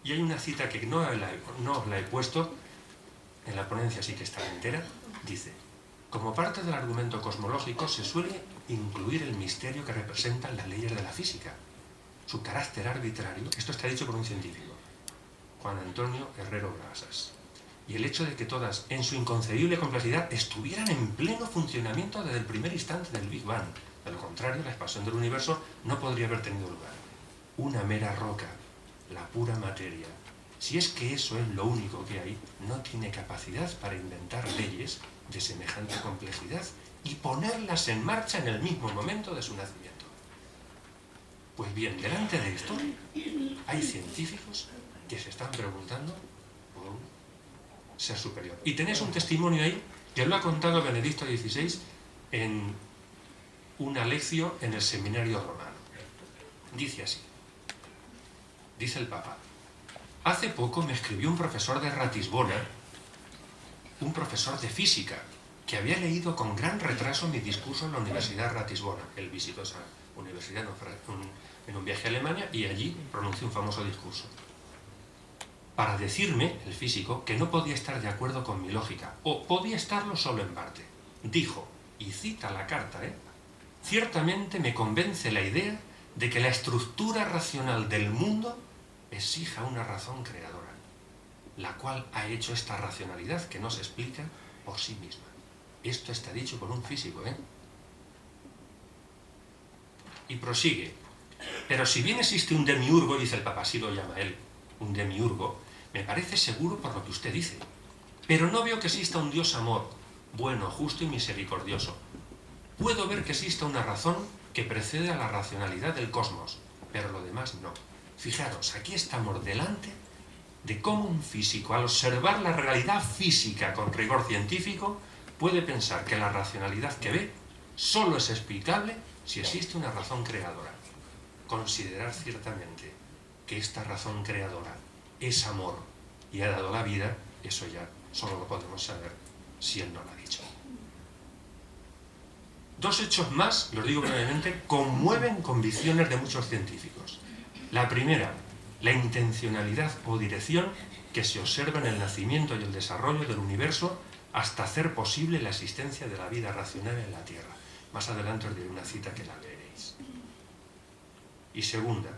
Y hay una cita que no os la he puesto, en la ponencia sí que está entera, dice: como parte del argumento cosmológico se suele incluir el misterio que representan las leyes de la física, su carácter arbitrario. Esto está dicho por un científico, Juan Antonio Herrero Brasas. Y el hecho de que todas, en su inconcebible complejidad, estuvieran en pleno funcionamiento desde el primer instante del Big Bang. De lo contrario, la expansión del universo no podría haber tenido lugar. Una mera roca, la pura materia, si es que eso es lo único que hay, no tiene capacidad para inventar leyes de semejante complejidad y ponerlas en marcha en el mismo momento de su nacimiento. Pues bien, delante de esto, hay científicos que se están preguntando por un ser superior. Y tenéis un testimonio ahí que lo ha contado Benedicto XVI en una lección en el seminario romano. Dice así, dice el Papa: hace poco me escribió un profesor de Ratisbona, un profesor de física, que había leído con gran retraso mi discurso en la Universidad de Ratisbona. Él visitó esa universidad en un viaje a Alemania y allí pronunció un famoso discurso. Para decirme, el físico, que no podía estar de acuerdo con mi lógica, o podía estarlo solo en parte. Dijo, y cita la carta, ciertamente me convence la idea de que la estructura racional del mundo exija una razón creadora, la cual ha hecho esta racionalidad que no se explica por sí misma. Esto está dicho por un físico, Y prosigue. Pero si bien existe un demiurgo, dice el Papa, así lo llama él, un demiurgo, me parece seguro por lo que usted dice. Pero no veo que exista un Dios amor, bueno, justo y misericordioso. Puedo ver que exista una razón que precede a la racionalidad del cosmos, pero lo demás no. Fijaros, aquí estamos delante de cómo un físico, al observar la realidad física con rigor científico, puede pensar que la racionalidad que ve solo es explicable si existe una razón creadora. Considerar ciertamente que esta razón creadora es amor y ha dado la vida, eso ya solo lo podemos saber si él no lo ha dicho. Dos hechos más, los digo brevemente, conmueven convicciones de muchos científicos. La primera, la intencionalidad o dirección que se observa en el nacimiento y el desarrollo del universo hasta hacer posible la existencia de la vida racional en la Tierra. Más adelante os diré una cita que la leeréis. Y segunda,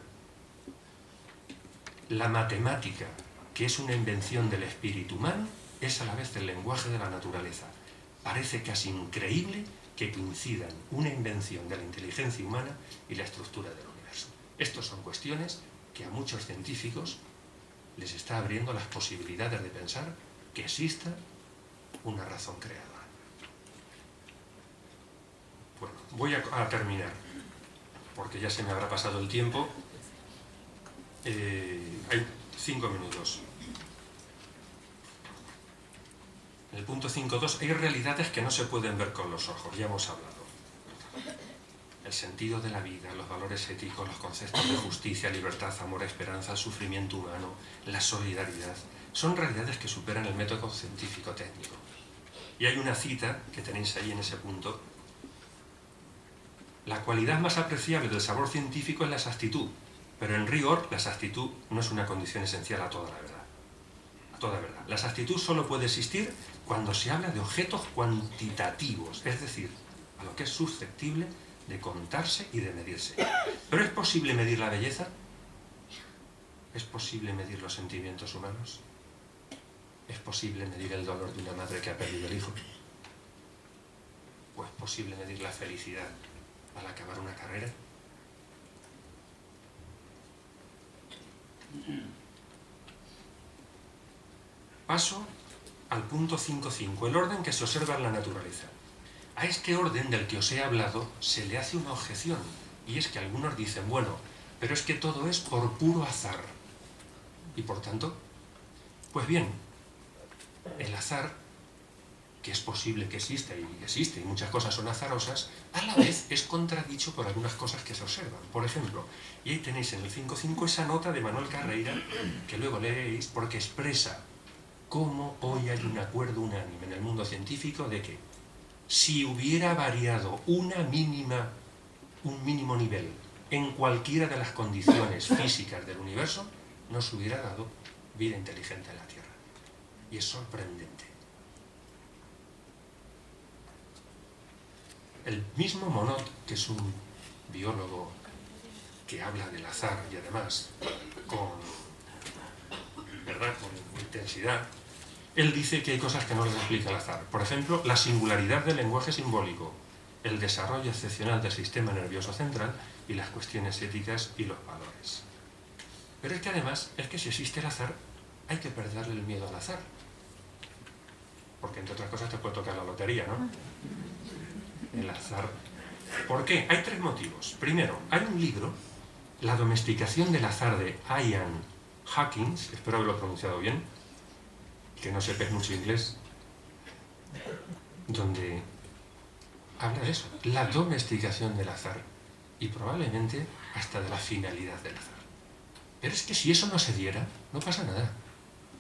la matemática, que es una invención del espíritu humano, es a la vez el lenguaje de la naturaleza. Parece casi increíble que coincidan una invención de la inteligencia humana y la estructura del universo. Estas son cuestiones que a muchos científicos les está abriendo las posibilidades de pensar que exista una razón creadora. Bueno, voy a terminar, porque ya se me habrá pasado el tiempo. Hay 5 minutos. En el punto 5.2 hay realidades que no se pueden ver con los ojos, ya hemos hablado. El sentido de la vida, los valores éticos, los conceptos de justicia, libertad, amor, esperanza, el sufrimiento humano, la solidaridad, son realidades que superan el método científico técnico. Y hay una cita que tenéis ahí en ese punto. La cualidad más apreciable del saber científico es la exactitud, pero en rigor la exactitud no es una condición esencial a toda la verdad. A toda verdad. La exactitud solo puede existir cuando se habla de objetos cuantitativos, es decir, a lo que es susceptible de contarse y de medirse. ¿Pero es posible medir la belleza? ¿Es posible medir los sentimientos humanos? ¿Es posible medir el dolor de una madre que ha perdido el hijo? ¿O es posible medir la felicidad al acabar una carrera? Paso al punto 5.5, el orden que se observa en la naturaleza. A este orden del que os he hablado se le hace una objeción, y es que algunos dicen, bueno, pero es que todo es por puro azar. Y por tanto, pues bien, el azar, que es posible que exista y existe, y muchas cosas son azarosas, a la vez es contradicho por algunas cosas que se observan. Por ejemplo, y ahí tenéis en el 5.5 esa nota de Manuel Carreira, que luego leeréis porque expresa cómo hoy hay un acuerdo unánime en el mundo científico de que si hubiera variado un mínimo nivel en cualquiera de las condiciones físicas del universo, no se hubiera dado vida inteligente en la Tierra. Y es sorprendente. El mismo Monod, que es un biólogo que habla del azar y además con intensidad, él dice que hay cosas que no les explica el azar. Por ejemplo, la singularidad del lenguaje simbólico, el desarrollo excepcional del sistema nervioso central y las cuestiones éticas y los valores. Pero es que además, si existe el azar, hay que perderle el miedo al azar. Porque entre otras cosas te puede tocar la lotería, ¿no? El azar. ¿Por qué? Hay 3 motivos. Primero, hay un libro, La domesticación del azar, de Ian Hawkins, espero haberlo pronunciado bien, que no sepes mucho inglés, donde habla de eso, la domesticación del azar, y probablemente hasta de la finalidad del azar. Pero es que si eso no se diera, no pasa nada.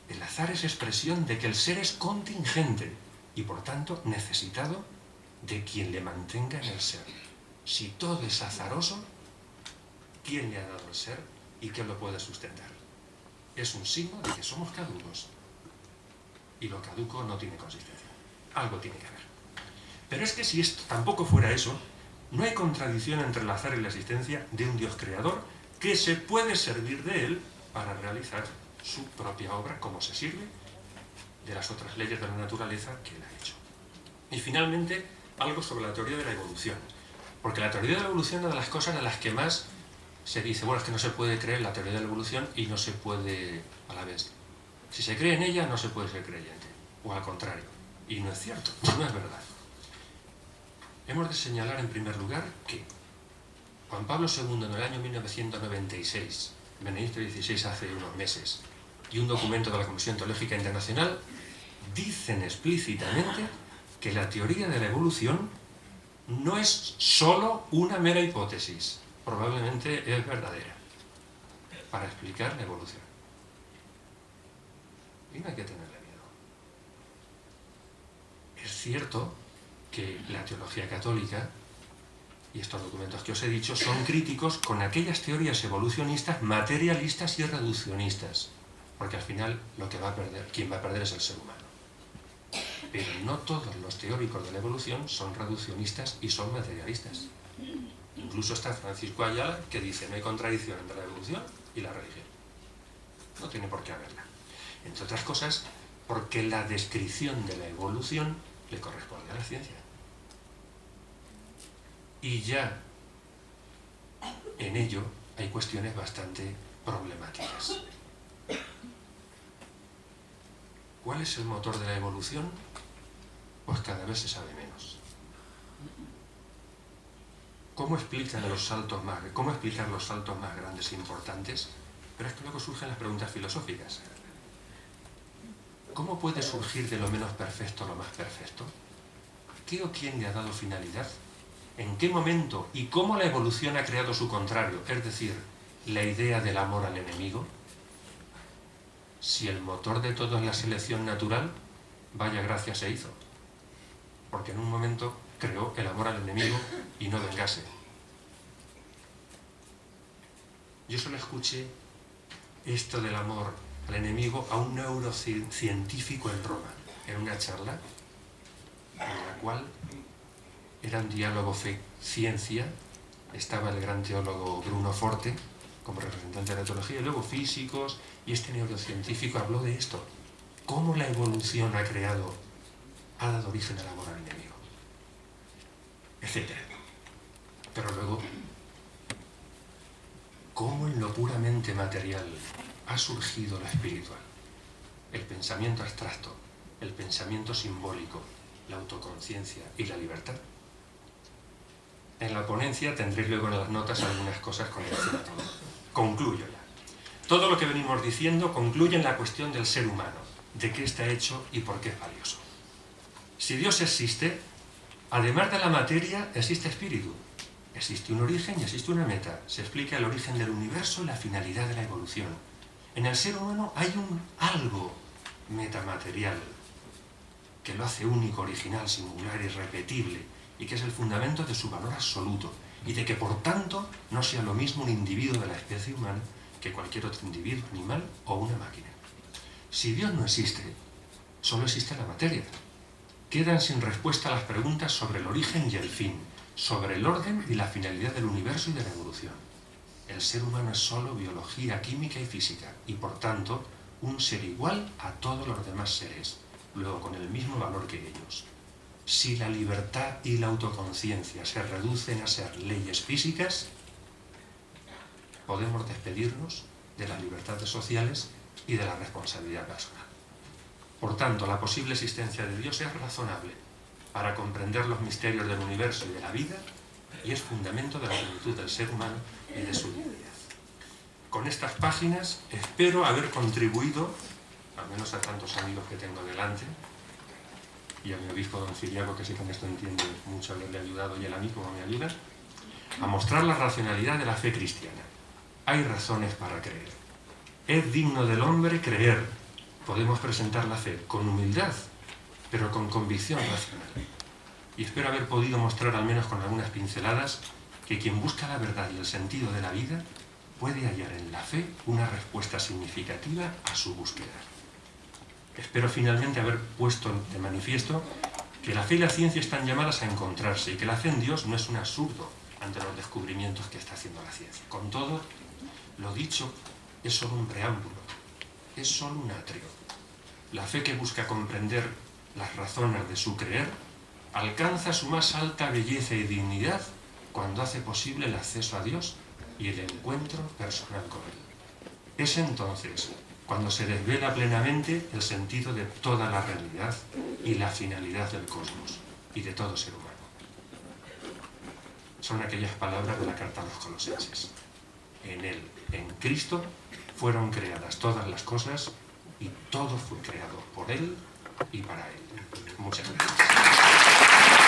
El azar es expresión de que el ser es contingente y por tanto necesitado de quien le mantenga en el ser. Si todo es azaroso, ¿quién le ha dado el ser y quién lo puede sustentar? Es un signo de que somos caducos. Y lo caduco no tiene consistencia. Algo tiene que haber. Pero es que si esto tampoco fuera eso, no hay contradicción entre el azar y la existencia de un Dios creador que se puede servir de él para realizar su propia obra, como se sirve de las otras leyes de la naturaleza que él ha hecho. Y finalmente, algo sobre la teoría de la evolución. Porque la teoría de la evolución es una de las cosas en las que más se dice, bueno, es que no se puede creer en la teoría de la evolución y no se puede a la vez. Si se cree en ella, no se puede ser creyente. O al contrario. Y no es cierto, no es verdad. Hemos de señalar en primer lugar que Juan Pablo II, en el año 1996, Benedicto XVI hace unos meses, y un documento de la Comisión Teológica Internacional, dicen explícitamente que la teoría de la evolución no es solo una mera hipótesis, probablemente es verdadera, para explicar la evolución. Y no hay que tenerle miedo. Es cierto que la teología católica y estos documentos que os he dicho son críticos con aquellas teorías evolucionistas materialistas y reduccionistas, porque al final quien va a perder es el ser humano. Pero no todos los teóricos de la evolución son reduccionistas y son materialistas. Incluso está Francisco Ayala, que dice no hay contradicción entre la evolución y la religión. No tiene por qué haberla. Entre otras cosas, porque la descripción de la evolución le corresponde a la ciencia. Y ya en ello hay cuestiones bastante problemáticas. ¿Cuál es el motor de la evolución? Pues cada vez se sabe menos. ¿Cómo explicar los saltos más grandes e importantes? Pero es que luego surgen las preguntas filosóficas. ¿Cómo puede surgir de lo menos perfecto lo más perfecto? ¿Qué o quién le ha dado finalidad? ¿En qué momento y cómo la evolución ha creado su contrario? Es decir, la idea del amor al enemigo. Si el motor de todo es la selección natural, vaya gracia se hizo. Porque en un momento creó el amor al enemigo y no vengase. Yo solo escuché esto del amor al enemigo a un neurocientífico en Roma, en una charla en la cual era un diálogo fe-ciencia. Estaba el gran teólogo Bruno Forte como representante de la teología, y luego físicos, y este neurocientífico habló de esto. ¿Cómo la evolución ha dado origen al amor al enemigo? Etcétera. Pero luego, ¿cómo en lo puramente material ha surgido lo espiritual? El pensamiento abstracto, el pensamiento simbólico, la autoconciencia y la libertad. En la ponencia tendréis luego en las notas algunas cosas con relación a todo. Concluyo ya. Todo lo que venimos diciendo concluye en la cuestión del ser humano, de qué está hecho y por qué es valioso. Si Dios existe, además de la materia, existe espíritu. Existe un origen y existe una meta. Se explica el origen del universo y la finalidad de la evolución. En el ser humano hay un algo metamaterial, que lo hace único, original, singular, irrepetible, y que es el fundamento de su valor absoluto, y de que por tanto no sea lo mismo un individuo de la especie humana que cualquier otro individuo, animal o una máquina. Si Dios no existe, solo existe la materia. Quedan sin respuesta las preguntas sobre el origen y el fin, sobre el orden y la finalidad del universo y de la evolución. El ser humano es solo biología, química y física, y por tanto un ser igual a todos los demás seres, luego con el mismo valor que ellos. Si la libertad y la autoconciencia se reducen a ser leyes físicas, podemos despedirnos de las libertades sociales y de la responsabilidad personal. Por tanto, la posible existencia de Dios es razonable para comprender los misterios del universo y de la vida, y es fundamento de la plenitud del ser humano y de su dignidad. Con estas páginas espero haber contribuido, al menos a tantos amigos que tengo delante, y a mi obispo don Ciriaco, que sí con esto entiende mucho haberle ayudado, y él a mí como me ayuda, a mostrar la racionalidad de la fe cristiana. Hay razones para creer. Es digno del hombre creer. Podemos presentar la fe con humildad, pero con convicción racional. Y espero haber podido mostrar, al menos con algunas pinceladas, que quien busca la verdad y el sentido de la vida puede hallar en la fe una respuesta significativa a su búsqueda. Espero finalmente haber puesto de manifiesto que la fe y la ciencia están llamadas a encontrarse y que la fe en Dios no es un absurdo ante los descubrimientos que está haciendo la ciencia. Con todo, lo dicho es solo un preámbulo, es solo un atrio. La fe que busca comprender las razones de su creer alcanza su más alta belleza y dignidad cuando hace posible el acceso a Dios y el encuentro personal con Él. Es entonces cuando se desvela plenamente el sentido de toda la realidad y la finalidad del cosmos y de todo ser humano. Son aquellas palabras de la carta a los Colosenses. En Él, en Cristo, fueron creadas todas las cosas y todo fue creado por Él y para Él. Muchas gracias.